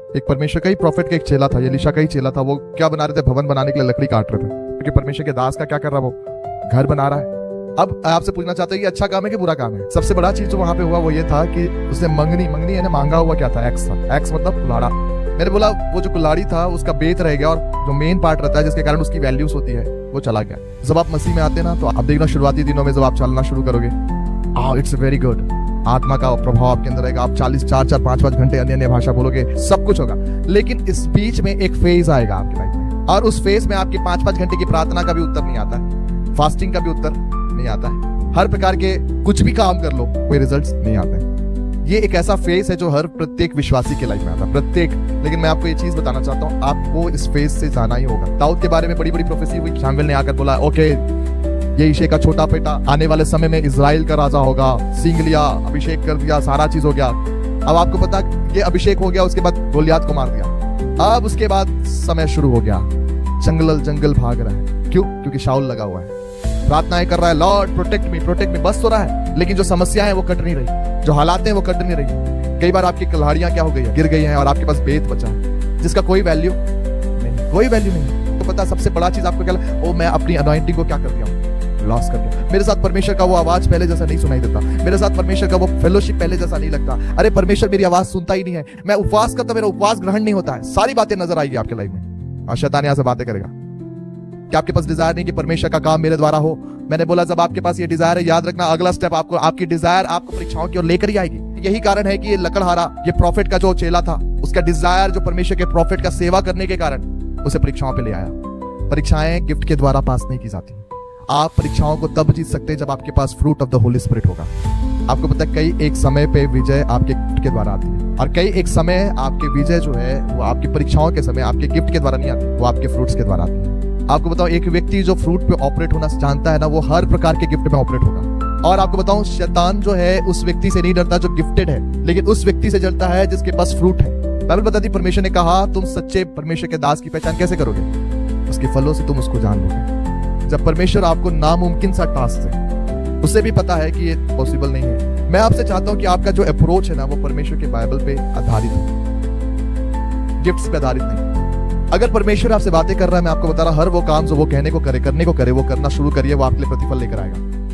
एक परमेश्वर का ही प्रॉफिट का एक चेला था, एलीशा का ही चेला था। वो क्या बना रहे थे? भवन बनाने के लिए लकड़ी काट रहे थे, क्योंकि परमेश्वर के दास का क्या कर रहा है? वो घर बना रहा है। अब आपसे पूछना चाहता है कि अच्छा काम है कि बुरा काम है? सबसे बड़ा चीज जो वहां पे हुआ वो ये था कि उसने मंगनी यानी मांगा हुआ क्या था? एक्स था। एक्स मतलब कुल्हाड़ा। मैंने बोला वो जो कुल्हाड़ी था उसका बेत रह गया, और जो मेन पार्ट रहता है जिसके कारण उसकी वैल्यूज होती है वो चला गया। जब आप मसीह में आते ना तो आप देखना शुरुआती दिनों में जब आप चलना शुरू करोगे, इट्स वेरी गुड, आत्मा का प्रभाव आपके अंदर रहेगा। आप 4 5 घंटे अन्य अन्य भाषा बोलोगे, सब कुछ होगा। लेकिन इस बीच में एक फेज आएगा आपकी लाइफ में, और उस फेज में आपकी 5 घंटे की प्रार्थना का भी उत्तर नहीं आता है, फास्टिंग का भी उत्तर नहीं आता है, हर प्रकार के कुछ भी काम कर लो कोई रिजल्ट्स नहीं आते हैं। ये एक ऐसा फेज है जो हर प्रत्येक विश्वासी के लाइफ में आता है, प्रत्येक। लेकिन मैं आपको ये चीज बताना चाहता हूँ, आपको इस फेज से जाना ही होगा। दाऊद के बारे में बड़ी बड़ी प्रोफेसी हुई। शामुएल ने आकर बोला, ओके ये यिशै का छोटा बेटा आने वाले समय में इजराइल का राजा होगा। सींग लिया, अभिषेक कर दिया, सारा चीज हो गया। अब आपको पता ये अभिषेक हो गया, उसके बाद गोलियात को मार दिया। अब उसके बाद समय शुरू हो गया, जंगल भाग रहा है। क्यों? क्योंकि शाऊल लगा हुआ है, प्रार्थनाएं कर रहा है, लॉर्ड प्रोटेक्ट मी, बस हो रहा है। लेकिन जो समस्या है वो कट नहीं रही, जो हालात हैं वो कट नहीं रही। कई बार आपकी कुल्हाड़ियां क्या हो गई है? गिर गई हैं, और आपके पास बेत बचा है जिसका कोई वैल्यू नहीं, कोई वैल्यू नहीं। तो पता सबसे बड़ा चीज आपको क्या? मैं अपनी अनॉइंटिंग को क्या कर दिया? लॉस कर दिया। मेरे साथ परमेश्वर का वो आवाज पहले जैसा नहीं सुनाई देता, मेरे साथ परमेश्वर का वो फेलोशिप पहले जैसा नहीं लगता। अरे परमेश्वर मेरी आवाज सुनता ही नहीं है। मैं उपवास करता, मेरा उपवास ग्रहण नहीं होता है। सारी बातें नजर आएगी आपके लाइफ में, और शैतान यहां से बातें करेगा कि आपके पास डिजायर नहीं कि परमेश्वर का काम मेरे द्वारा हो। मैंने बोला जब आपके पास ये डिजायर है, याद रखना अगला स्टेप आपको, आपकी डिजायर आपको परीक्षाओं की ओर लेकर ही आएगी। यही कारण है कि ये लकड़हारा, ये प्रॉफिट का जो चेला था, उसका डिजायर जो परमेश्वर के प्रॉफिट का सेवा करने के कारण उसे परीक्षाओं पे ले आया। परीक्षाएं गिफ्ट के द्वारा पास नहीं की जाती। आप परीक्षाओं को तब जीत सकते हैं जब आपके पास fruit of the holy spirit होगा। आपको पता है कई एक समय पे विजय आपके गिफ्ट के द्वारा आती है, और कई एक समय आपके विजय जो है वो आपकी परीक्षाओं के समय आपके गिफ्ट के द्वारा नहीं आती, वो आपके फ्रूट्स के द्वारा आती है। आपको बताओ एक व्यक्ति जो फ्रूट पे ऑपरेट होना जानता है ना, वो हर प्रकार के गिफ्ट में ऑपरेट होगा। और आपको बताऊं शैतान जो है उस व्यक्ति से नहीं डरता जो गिफ्टेड है, लेकिन उस व्यक्ति से डरता है जिसके पास फ्रूट है। बाइबल बताती परमेश्वर ने कहा तुम सच्चे परमेश्वर के दास की पहचान कैसे करोगे? उसके फलों से तुम उसको जान लोगे। जब परमेश्वर आपको नामुमकिन सा टास्क है, उसे भी पता है कि ये पॉसिबल नहीं है। मैं आपसे चाहता हूं कि आपका जो अप्रोच है ना वो परमेश्वर के बाइबल पे आधारित हो, गिफ्ट्स पे आधारित नहीं। अगर परमेश्वर आपसे बातें कर रहा है, मैं आपको बता रहा हर वो काम जो वो कहने को करे, करने को करे, वो करना शुरू करिए, वो आपके लिए प्रतिफल लेकर आएगा।